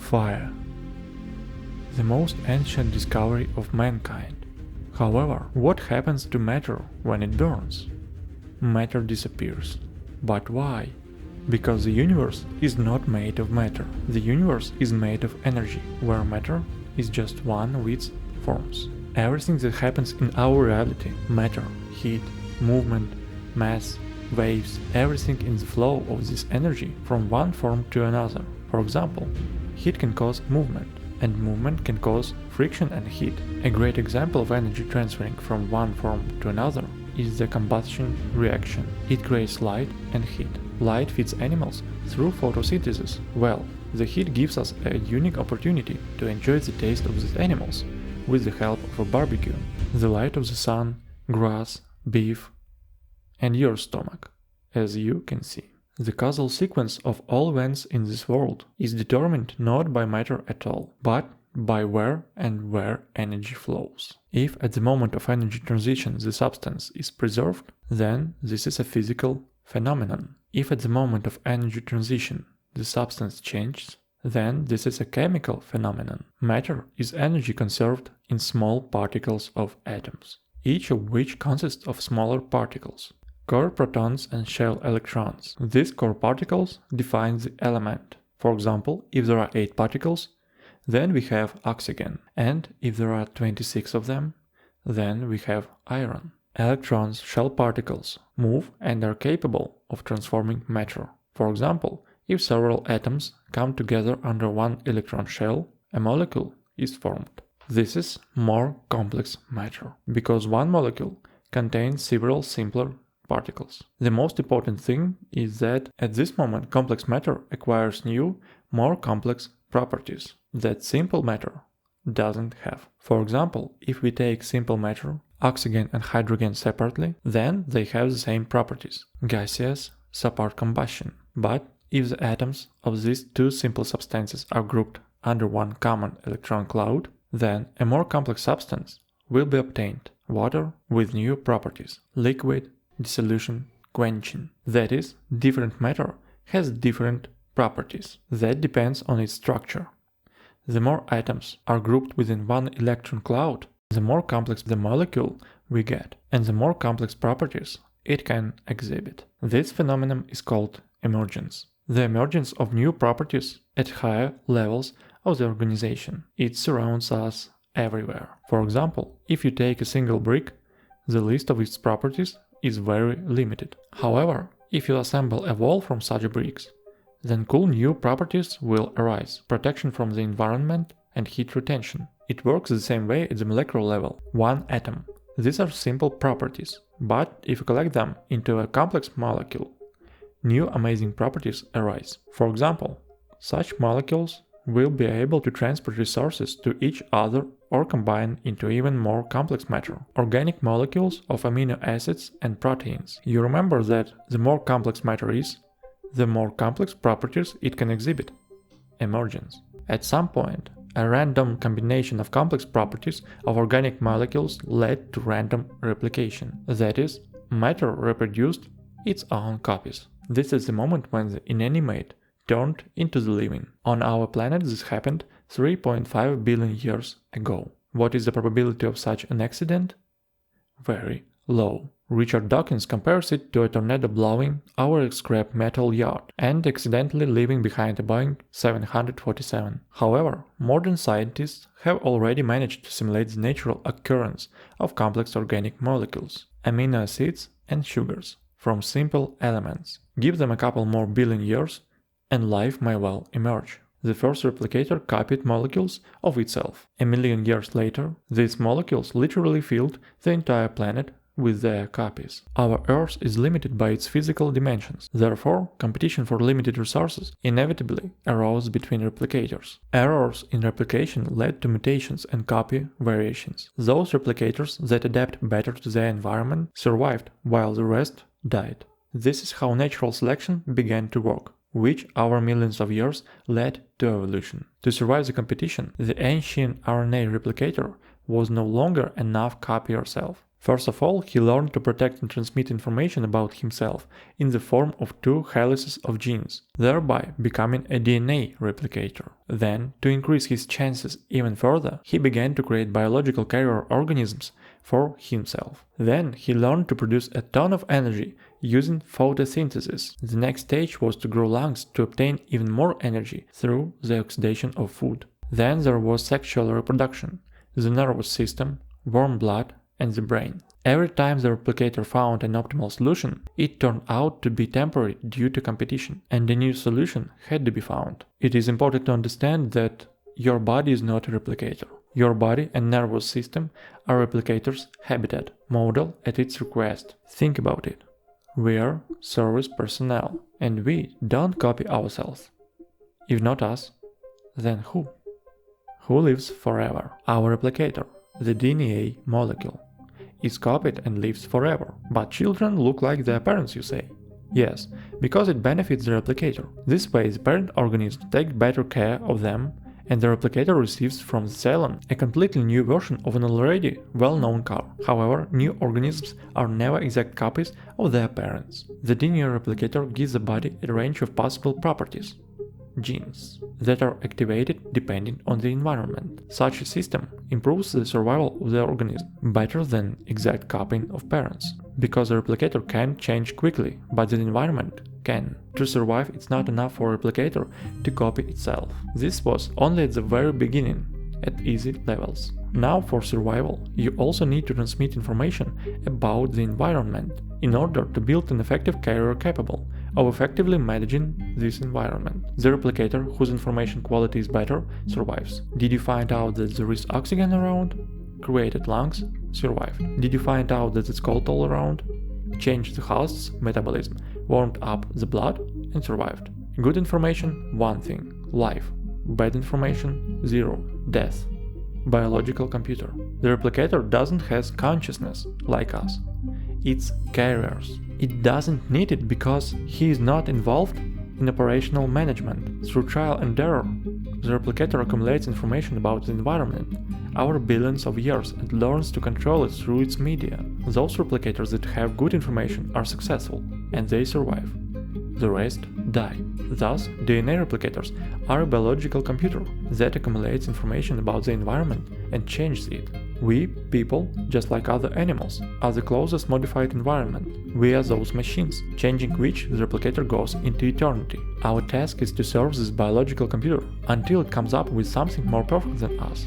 Fire. The most ancient discovery of mankind. However, what happens to matter when it burns? Matter disappears. But why? Because the universe is not made of matter. The universe is made of energy, where matter is just one of its forms. Everything that happens in our reality, matter, heat, movement, mass, waves, everything in the flow of this energy from one form to another. For example, heat can cause movement, and movement can cause friction and heat. A great example of energy transferring from one form to another is the combustion reaction. It creates light and heat. Light feeds animals through photosynthesis. Well, the heat gives us a unique opportunity to enjoy the taste of these animals with the help of a barbecue. The light of the sun, grass, beef, and your stomach, as you can see. The causal sequence of all events in this world is determined not by matter at all, but by where energy flows. If at the moment of energy transition the substance is preserved, then this is a physical phenomenon. If at the moment of energy transition the substance changes, then this is a chemical phenomenon. Matter is energy conserved in small particles of atoms, each of which consists of smaller particles, core protons and shell electrons. These core particles define the element. For example, if there are 8 particles, then we have oxygen, and if there are 26 of them, then we have iron. Electrons, shell particles, move and are capable of transforming matter. For example, if several atoms come together under one electron shell, a molecule is formed. This is more complex matter, because one molecule contains several simpler particles. The most important thing is that at this moment complex matter acquires new, more complex properties that simple matter doesn't have. For example, if we take simple matter, oxygen and hydrogen separately, then they have the same properties. Gaseous support combustion. But if the atoms of these two simple substances are grouped under one common electron cloud, then a more complex substance will be obtained. Water with new properties. Liquid, dissolution, quenching. That is, different matter has different properties. That depends on its structure. The more atoms are grouped within one electron cloud, the more complex the molecule we get, and the more complex properties it can exhibit. This phenomenon is called emergence. The emergence of new properties at higher levels of the organization. It surrounds us everywhere. For example, if you take a single brick, the list of its properties is very limited. However, if you assemble a wall from such bricks, then cool new properties will arise. Protection from the environment and heat retention. It works the same way at the molecular level. One atom. These are simple properties, but if you collect them into a complex molecule, new amazing properties arise. For example, such molecules will be able to transfer resources to each other or combine into even more complex matter. Organic molecules of amino acids and proteins. You remember that the more complex matter is, the more complex properties it can exhibit. Emergence. At some point, a random combination of complex properties of organic molecules led to random replication. That is, matter reproduced its own copies. This is the moment when the inanimate turned into the living. On our planet this happened 3.5 billion years ago. What is the probability of such an accident? Very low. Richard Dawkins compares it to a tornado blowing over a scrap metal yard and accidentally leaving behind a Boeing 747. However, modern scientists have already managed to simulate the natural occurrence of complex organic molecules, amino acids and sugars, from simple elements. Give them a couple more billion years and life may well emerge. The first replicator copied molecules of itself. A million years later, these molecules literally filled the entire planet with their copies. Our Earth is limited by its physical dimensions. Therefore, competition for limited resources inevitably arose between replicators. Errors in replication led to mutations and copy variations. Those replicators that adapt better to their environment survived, while the rest died. This is how natural selection began to work, which over millions of years led to evolution. To survive the competition, the ancient RNA replicator was no longer enough copy yourself. First of all, he learned to protect and transmit information about himself in the form of 2 helices of genes, thereby becoming a DNA replicator. Then, to increase his chances even further, he began to create biological carrier organisms for himself. Then, he learned to produce a ton of energy using photosynthesis. The next stage was to grow lungs to obtain even more energy through the oxidation of food. Then there was sexual reproduction, the nervous system, warm blood, and the brain. Every time the replicator found an optimal solution, it turned out to be temporary due to competition, and a new solution had to be found. It is important to understand that your body is not a replicator. Your body and nervous system are replicator's habitat, model at its request. Think about it. We are service personnel, and we don't copy ourselves. If not us, then who? Who lives forever? Our replicator, the DNA molecule, is copied and lives forever. But children look like their parents, you say? Yes, because it benefits the replicator. This way the parent organism takes better care of them, and the replicator receives from the cell a completely new version of an already well-known car. However, new organisms are never exact copies of their parents. The DNA replicator gives the body a range of possible properties, genes, that are activated depending on the environment. Such a system improves the survival of the organism better than exact copying of parents, because the replicator can change quickly, but the environment can. To survive, it's not enough for a replicator to copy itself. This was only at the very beginning, at easy levels. Now, for survival, you also need to transmit information about the environment in order to build an effective carrier capable of effectively managing this environment. The replicator, whose information quality is better, survives. Did you find out that there is oxygen around? Created lungs? Survived. Did you find out that it's cold all around? Changed the host's metabolism, warmed up the blood, and survived. Good information, one thing, life. Bad information, 0, death. Biological computer. The replicator doesn't have consciousness like us. It's carriers. It doesn't need it because he is not involved in operational management. Through trial and error, the replicator accumulates information about the environment over billions of years and learns to control it through its media. Those replicators that have good information are successful, and they survive. The rest die. Thus, DNA replicators are a biological computer that accumulates information about the environment and changes it. We, people, just like other animals, are the closest modified environment. We are those machines, changing which the replicator goes into eternity. Our task is to serve this biological computer until it comes up with something more perfect than us.